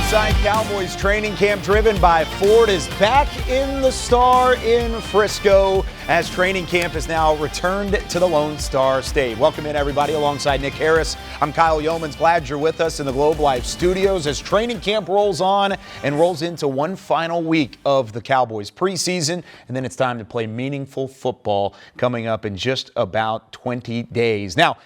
Inside Cowboys training camp driven by Ford is back in the Star in Frisco as training camp has now returned to the Lone Star State. Welcome in, everybody, alongside Nick Harris. I'm Kyle Yeomans. Glad you're with us in the Globe Life studios as training camp rolls on and rolls into one final week of the Cowboys preseason. And then it's time to play meaningful football coming up in just about 20 days. Now,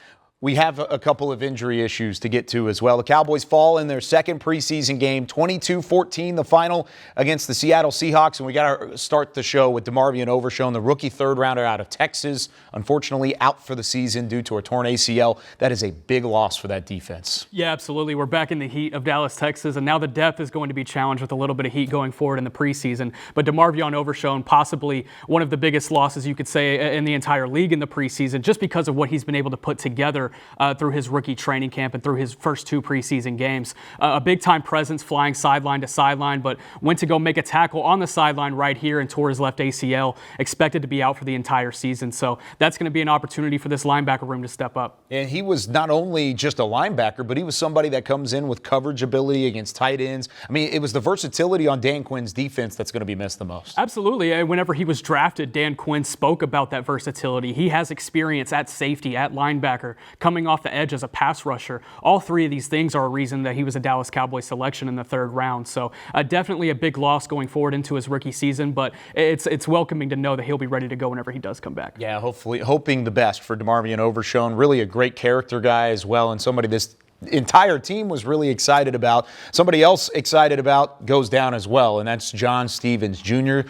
we have a couple of injury issues to get to as well. The Cowboys fall in their second preseason game, 22-14, the final against the Seattle Seahawks. And we got to start the show with DeMarvion Overshown, the rookie third rounder out of Texas. Unfortunately, out for the season due to a torn ACL. That is a big loss for that defense. Yeah, absolutely. We're back in the heat of Dallas, Texas, and now the depth is going to be challenged with a little bit of heat going forward in the preseason. But DeMarvion Overshown, possibly one of the biggest losses you could say in the entire league in the preseason, just because of what he's been able to put together through his rookie training camp and through his first two preseason games. A big-time presence flying sideline to sideline, but went to go make a tackle on the sideline right here and tore his left ACL, expected to be out for the entire season. So that's going to be an opportunity for this linebacker room to step up. And he was not only just a linebacker, but he was somebody that comes in with coverage ability against tight ends. I mean, it was the versatility on Dan Quinn's defense that's going to be missed the most. Absolutely. Whenever he was drafted, Dan Quinn spoke about that versatility. He has experience at safety, at linebacker, coming off the edge as a pass rusher. All three of these things are a reason that he was a Dallas Cowboys selection in the third round. So definitely a big loss going forward into his rookie season, but it's welcoming to know that he'll be ready to go whenever he does come back. Yeah, hopefully, hoping the best for DeMarvion Overshown. Really a great character guy as well, and somebody this entire team was really excited about. Somebody else excited about goes down as well, and that's John Stephens Jr.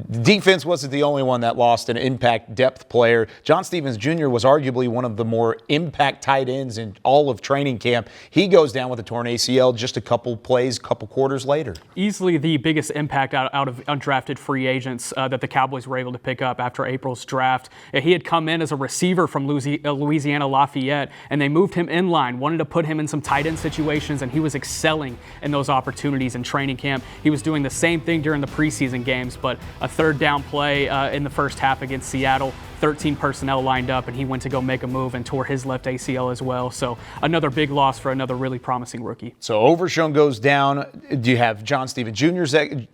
Defense wasn't the only one that lost an impact depth player. John Stephens Jr. was arguably one of the more impact tight ends in all of training camp. He goes down with a torn ACL just a couple quarters later. Easily the biggest impact out of undrafted free agents that the Cowboys were able to pick up after April's draft. He had come in as a receiver from Louisiana Lafayette, and they moved him in line, wanted to put him in some tight end situations, and he was excelling in those opportunities in training camp. He was doing the same thing during the preseason games, but a third down play in the first half against Seattle, 13 personnel lined up, and he went to go make a move and tore his left ACL as well. So another big loss for another really promising rookie. So Overshown goes down. Do you have John Stephens Jr.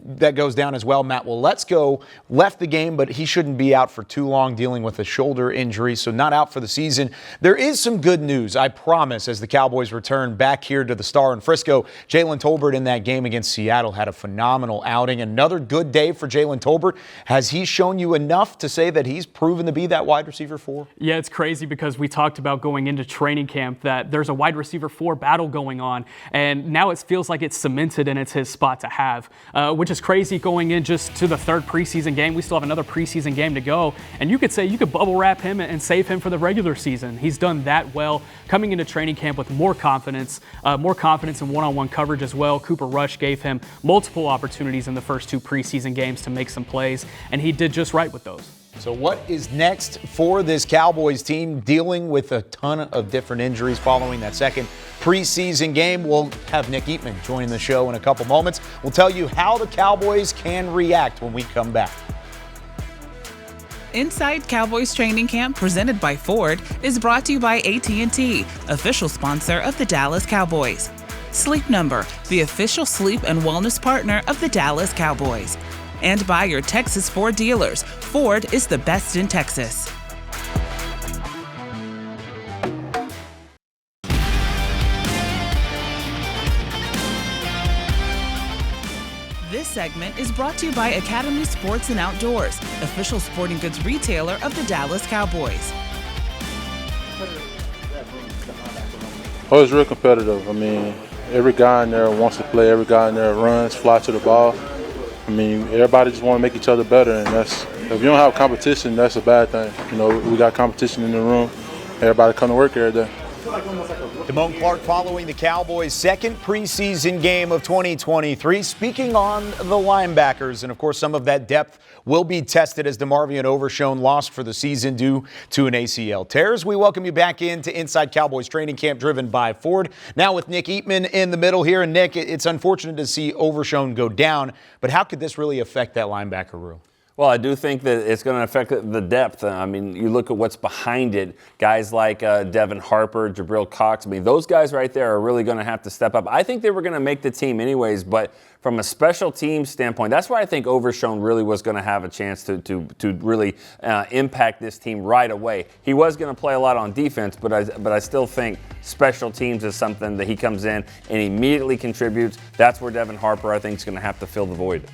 that goes down as well? Matt Waletzko left the game, but he shouldn't be out for too long dealing with a shoulder injury, so not out for the season. There is some good news, I promise, as the Cowboys return back here to the Star in Frisco. Jalen Tolbert in that game against Seattle had a phenomenal outing. Another good day for Jalen Tolbert. Has he shown you enough to say that he's proven to be that wide receiver 4? Yeah, it's crazy because we talked about going into training camp that there's a wide receiver 4 battle going on, and now it feels like it's cemented and it's his spot to have, which is crazy going in just to the third preseason game. We still have another preseason game to go, and you could say you could bubble wrap him and save him for the regular season. He's done that well, coming into training camp with more confidence in one-on-one coverage as well. Cooper Rush gave him multiple opportunities in the first two preseason games to make some plays, and he did just right with those. So what is next for this Cowboys team dealing with a ton of different injuries following that second preseason game? We'll have Nick Eatman joining the show in a couple moments. We'll tell you how the Cowboys can react when we come back. Inside Cowboys Training Camp, presented by Ford, is brought to you by AT&T, official sponsor of the Dallas Cowboys. Sleep Number, the official sleep and wellness partner of the Dallas Cowboys. And by your Texas Ford dealers. Ford is the best in Texas. This segment is brought to you by Academy Sports and Outdoors, official sporting goods retailer of the Dallas Cowboys. Oh, it's real competitive. I mean, every guy in there wants to play. Every guy in there runs, fly to the ball. I mean, everybody just want to make each other better, and if you don't have competition, that's a bad thing. You know, we got competition in the room. Everybody come to work every day. Damone Clark following the Cowboys' second preseason game of 2023. Speaking on the linebackers, and of course some of that depth will be tested as DeMarvion Overshown lost for the season due to an ACL tear. We welcome you back into Inside Cowboys Training Camp driven by Ford. Now with Nick Eatman in the middle here. And Nick, it's unfortunate to see Overshown go down, but how could this really affect that linebacker room? Well, I do think that it's going to affect the depth. I mean, you look at what's behind it. Guys like Devin Harper, Jabril Cox. I mean, those guys right there are really going to have to step up. I think they were going to make the team anyways, but from a special team standpoint, that's where I think Overshown really was going to have a chance to really impact this team right away. He was going to play a lot on defense, but I still think special teams is something that he comes in and immediately contributes. That's where Devin Harper, I think, is going to have to fill the void.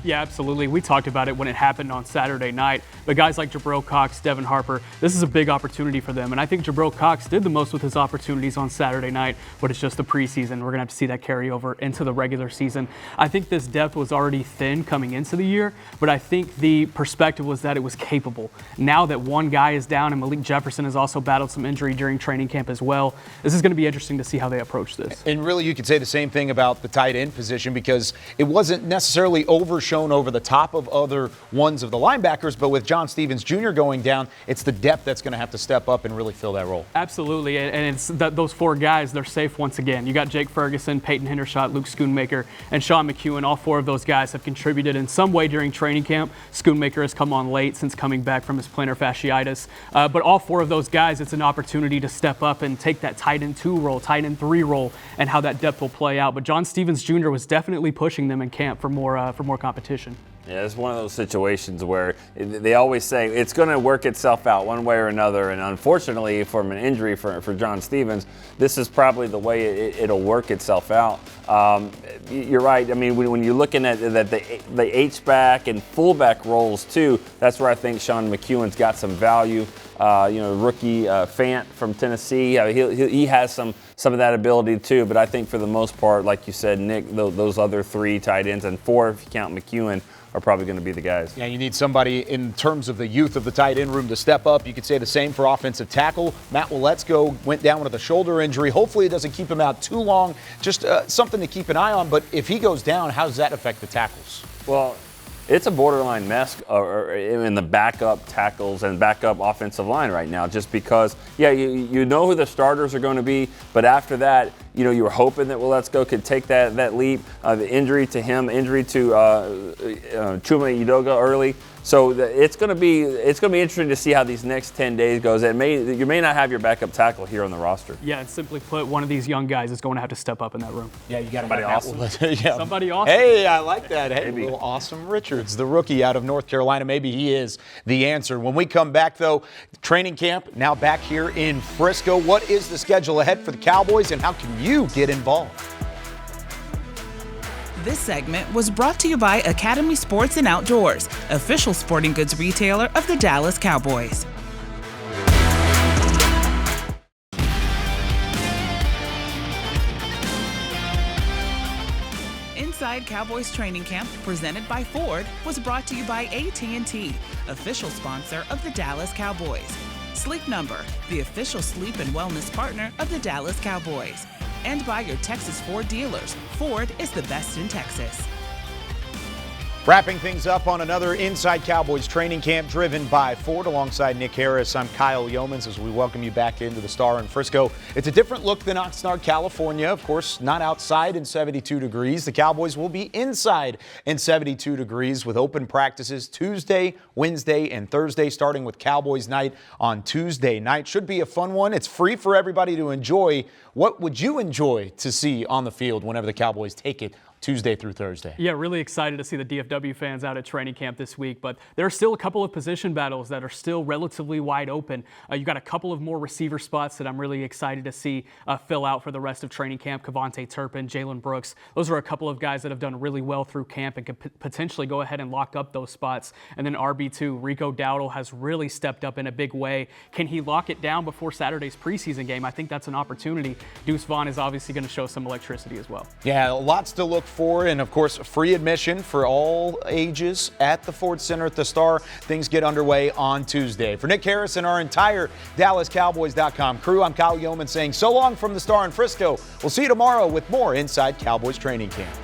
Yeah, absolutely. We talked about it when it happened on Saturday night. But guys like Jabril Cox, Devin Harper, this is a big opportunity for them. And I think Jabril Cox did the most with his opportunities on Saturday night, but it's just the preseason. We're going to have to see that carry over into the regular season. I think this depth was already thin coming into the year, but I think the perspective was that it was capable. Now that one guy is down and Malik Jefferson has also battled some injury during training camp as well, this is going to be interesting to see how they approach this. And really, you could say the same thing about the tight end position because it wasn't necessarily Overshown over the top of other ones of the linebackers, but with John Stevens Jr. going down, it's the depth that's going to have to step up and really fill that role. Absolutely, and it's those four guys, they're safe once again. You got Jake Ferguson, Peyton Hendershot, Luke Schoonmaker, and Sean McEwen. All four of those guys have contributed in some way during training camp. Schoonmaker has come on late since coming back from his plantar fasciitis, but all four of those guys, it's an opportunity to step up and take that tight end 2 role, tight end 3 role, and how that depth will play out. But John Stevens Jr. was definitely pushing them in camp for more competition. Yeah, it's one of those situations where they always say it's going to work itself out one way or another. And unfortunately, from an injury for John Stevens, this is probably the way it'll work itself out. You're right. I mean, when you're looking at the H-back and fullback roles too, that's where I think Sean McEwen's got some value. Rookie Fant from Tennessee, he has some of that ability too. But I think for the most part, like you said, Nick, those other 3 tight ends and 4 if you count McEwen are probably going to be the guys. Yeah, you need somebody in terms of the youth of the tight end room to step up. You could say the same for offensive tackle. Matt Waletzko went down with a shoulder injury. Hopefully it doesn't keep him out too long. Just something to keep an eye on. But if he goes down, how does that affect the tackles? Well, it's a borderline mess in the backup tackles and backup offensive line right now, just because, you know who the starters are going to be, but after that, you were hoping that Waletzko could take that leap. The injury to him, injury to Chuma Edoga early. So it's going to be interesting to see how these next 10 days goes. You may not have your backup tackle here on the roster. Yeah, and simply put, one of these young guys is going to have to step up in that room. Yeah, you got somebody awesome. Yeah. Somebody awesome. Hey, I like that. Hey, Maybe. little Awesome Richards, the rookie out of North Carolina. Maybe he is the answer. When we come back, though, training camp now back here in Frisco. What is the schedule ahead for the Cowboys, and how can you get involved? This segment was brought to you by Academy Sports and Outdoors, official sporting goods retailer of the Dallas Cowboys. Inside Cowboys Training Camp, presented by Ford, was brought to you by AT&T, official sponsor of the Dallas Cowboys. Sleep Number, the official sleep and wellness partner of the Dallas Cowboys. And by your Texas Ford dealers. Ford is the best in Texas. Wrapping things up on another Inside Cowboys training camp driven by Ford. Alongside Nick Harris, I'm Kyle Yeomans as we welcome you back into the Star in Frisco. It's a different look than Oxnard, California. Of course, not outside in 72 degrees. The Cowboys will be inside in 72 degrees with open practices Tuesday, Wednesday, and Thursday, starting with Cowboys night on Tuesday night. Should be a fun one. It's free for everybody to enjoy. What would you enjoy to see on the field whenever the Cowboys take it Tuesday through Thursday? Yeah, really excited to see the DFW fans out at training camp this week, but there are still a couple of position battles that are still relatively wide open. You got a couple of more receiver spots that I'm really excited to see fill out for the rest of training camp. Kavontae Turpin, Jalen Brooks, those are a couple of guys that have done really well through camp and could potentially go ahead and lock up those spots. And then RB2, Rico Dowdle has really stepped up in a big way. Can he lock it down before Saturday's preseason game? I think that's an opportunity. Deuce Vaughn is obviously going to show some electricity as well. Yeah, lots to look for, and of course, free admission for all ages at the Ford Center at the Star. Things get underway on Tuesday. For Nick Harris and our entire DallasCowboys.com crew, I'm Kyle Yeoman saying so long from the Star in Frisco. We'll see you tomorrow with more Inside Cowboys Training Camp.